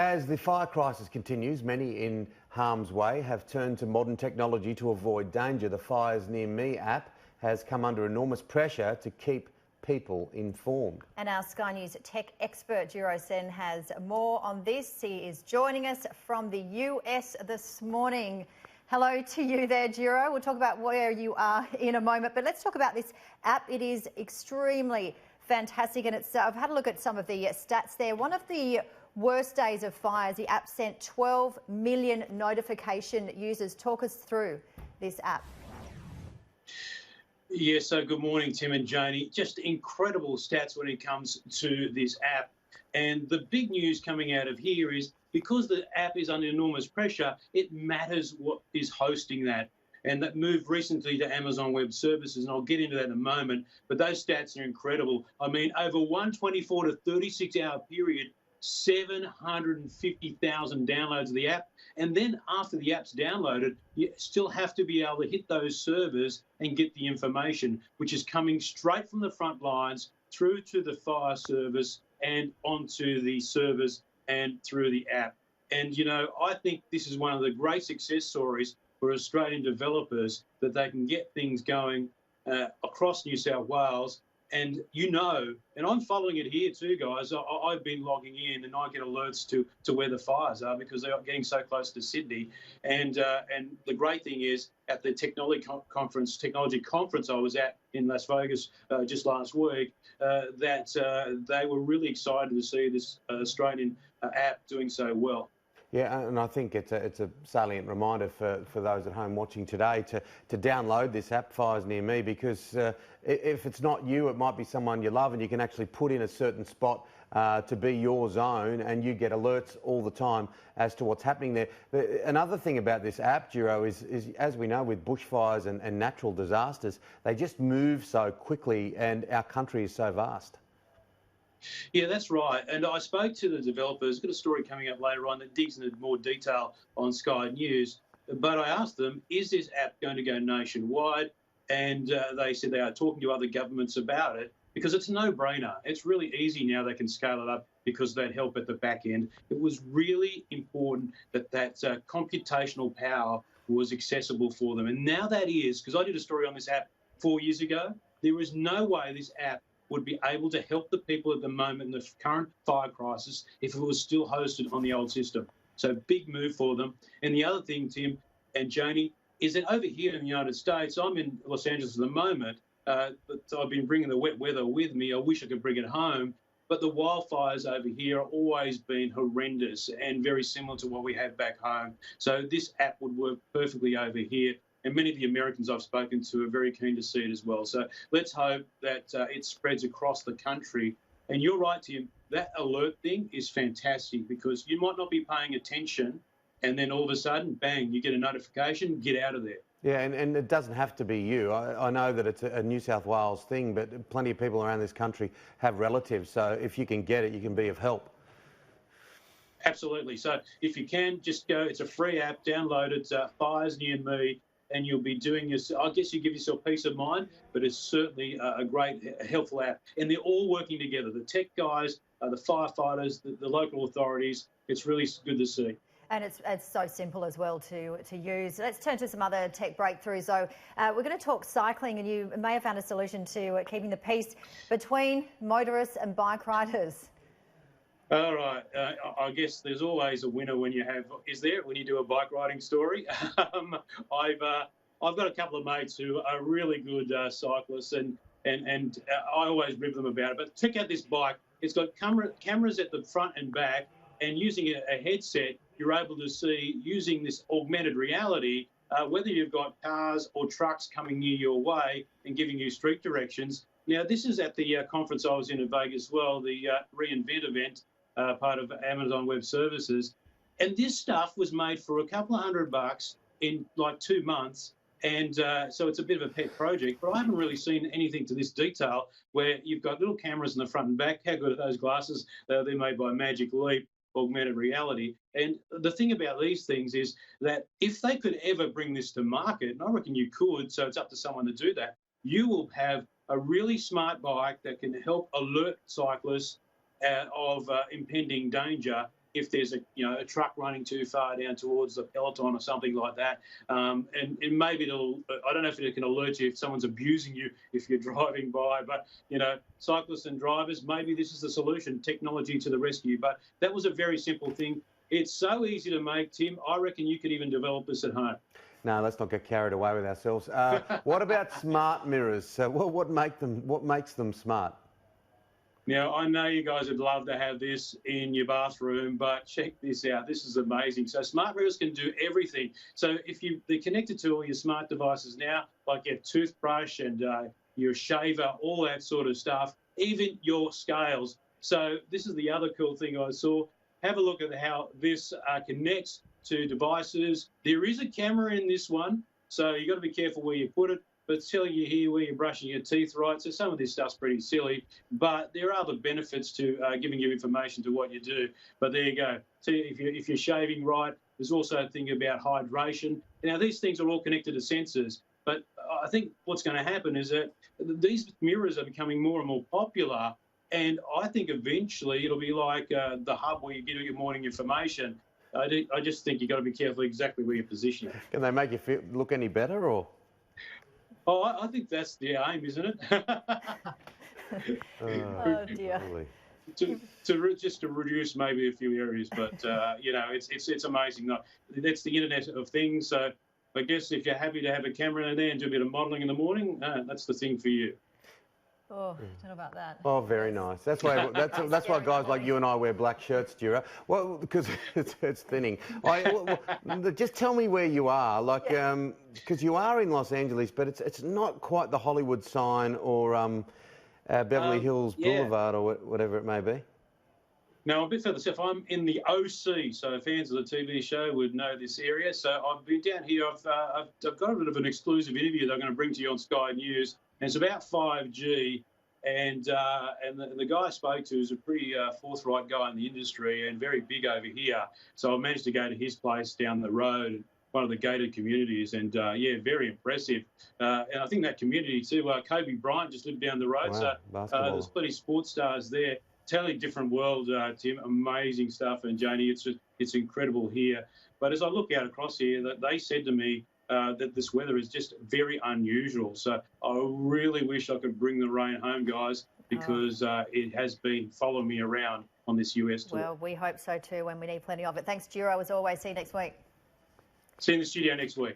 As the fire crisis continues, many in harm's way have turned to modern technology to avoid danger. The Fires Near Me app has come under enormous pressure to keep people informed. And our Sky News tech expert, Jiro Sen, has more on this. He is joining us from the US this morning. Hello to you there, Jiro. We'll talk about where you are in a moment, but let's talk about this app. It is extremely fantastic, and I've had a look at some of the stats there. One of the worst days of fires, the app sent 12 million notification users. Talk us through this app. Yeah, so good morning, Tim and Janie. Just incredible stats when it comes to this app. And the big news coming out of here is because the app is under enormous pressure, it matters what is hosting that. And that moved recently to Amazon Web Services, and I'll get into that in a moment. But those stats are incredible. I mean, over one 24 to 36-hour period, 750,000 downloads of the app. And then after the app's downloaded, you still have to be able to hit those servers and get the information, which is coming straight from the front lines through to the fire service and onto the servers and through the app. And, you know, I think this is one of the great success stories for Australian developers, that they can get things going across New South Wales. And and I'm following it here too, guys. I've been logging in, and I get alerts to where the fires are because they're getting so close to Sydney. And the great thing is, at the technology conference I was at in Las Vegas just last week, that they were really excited to see this Australian app doing so well. Yeah, and I think it's a salient reminder for those at home watching today to download this app, Fires Near Me, because if it's not you, it might be someone you love, and you can actually put in a certain spot to be your zone, and you get alerts all the time as to what's happening there. Another thing about this app, Jiro, is as we know, with bushfires and natural disasters, they just move so quickly, and our country is so vast. Yeah, that's right. And I spoke to the developers. Got a story coming up later on that digs into more detail on Sky News. But I asked them, is this app going to go nationwide? And they said they are talking to other governments about it because it's a no-brainer. It's really easy now. They can scale it up because of that help at the back end. It was really important that computational power was accessible for them. And now that is, because I did a story on this app 4 years ago, there is no way this app would be able to help the people at the moment in the current fire crisis if it was still hosted on the old system. So big move for them. And the other thing, Tim and Janie, is that over here in the United States, I'm in Los Angeles at the moment, but I've been bringing the wet weather with me. I wish I could bring it home. But the wildfires over here have always been horrendous and very similar to what we have back home. So this app would work perfectly over here. And many of the Americans I've spoken to are very keen to see it as well. So let's hope that it spreads across the country. And you're right, Tim, that alert thing is fantastic because you might not be paying attention and then all of a sudden, bang, you get a notification, get out of there. Yeah, and it doesn't have to be you. I know that it's a New South Wales thing, but plenty of people around this country have relatives. So if you can get it, you can be of help. Absolutely. So if you can, just go. It's a free app. Download it. Fires Near Me. And you'll be doing this, I guess you give yourself peace of mind, but it's certainly a great, helpful app. And they're all working together, the tech guys, the firefighters, the local authorities. It's really good to see. And it's so simple as well to use. Let's turn to some other tech breakthroughs, though. We're going to talk cycling, and you may have found a solution to keeping the peace between motorists and bike riders. All right. I guess there's always a winner when you do a bike riding story. I've got a couple of mates who are really good cyclists, and I always rib them about it. But check out this bike. It's got cameras at the front and back, and using a headset, you're able to see, using this augmented reality, whether you've got cars or trucks coming near your way and giving you street directions. Now, this is at the conference I was in Vegas as well, the reInvent event. Part of Amazon Web Services. And this stuff was made for a couple of $100 in like 2 months. And so it's a bit of a pet project, but I haven't really seen anything to this detail where you've got little cameras in the front and back. How good are those glasses? They're made by Magic Leap, augmented reality. And the thing about these things is that if they could ever bring this to market, and I reckon you could, so it's up to someone to do that, you will have a really smart bike that can help alert cyclists of impending danger if there's a truck running too far down towards the peloton or something like that. And maybe I don't know if it can alert you if someone's abusing you if you're driving by, but cyclists and drivers, maybe this is the solution, technology to the rescue. But that was a very simple thing. It's so easy to make, Tim. I reckon you could even develop this at home. No, let's not get carried away with ourselves. What about smart mirrors? What makes them smart? Now, I know you guys would love to have this in your bathroom, but check this out. This is amazing. So smart mirrors can do everything. So if they're connected to all your smart devices now, like your toothbrush and your shaver, all that sort of stuff, even your scales. So this is the other cool thing I saw. Have a look at how this connects to devices. There is a camera in this one, so you've got to be careful where you put it. But it's telling you here where you're brushing your teeth, right? So some of this stuff's pretty silly, but there are other benefits to giving you information to what you do. But there you go. So if you're shaving right, there's also a thing about hydration. Now, these things are all connected to sensors, but I think what's going to happen is that these mirrors are becoming more and more popular, and I think eventually it'll be like the hub where you get your morning information. I just think you've got to be careful exactly where you position it. Can they make you look any better, or...? Oh, I think that's the aim, isn't it? Oh dear. Just to reduce maybe a few areas, but it's amazing. That's the Internet of Things. So I guess if you're happy to have a camera in there and do a bit of modelling in the morning, that's the thing for you. Oh, don't know about that. Oh, very nice. That's why guys like you and I wear black shirts, Jura. Well, because it's thinning. Just tell me where you are, like, because you are in Los Angeles, but it's not quite the Hollywood sign or Beverly Hills Boulevard or whatever it may be. No, a bit further south. I'm in the OC, so fans of the TV show would know this area. So I've been down here. I've got a bit of an exclusive interview that I'm going to bring to you on Sky News. And it's about 5G, and the guy I spoke to is a pretty forthright guy in the industry and very big over here. So I managed to go to his place down the road, one of the gated communities, and very impressive. And I think that community too. Kobe Bryant just lived down the road, wow, so there's plenty of sports stars there. Totally different world, Tim. Amazing stuff, and Janie, it's incredible here. But as I look out across here, they said to me, that this weather is just very unusual. So I really wish I could bring the rain home, guys, because it has been following me around on this US tour. Well, we hope so too, and we need plenty of it. Thanks, Giro, as always. See you next week. See you in the studio next week.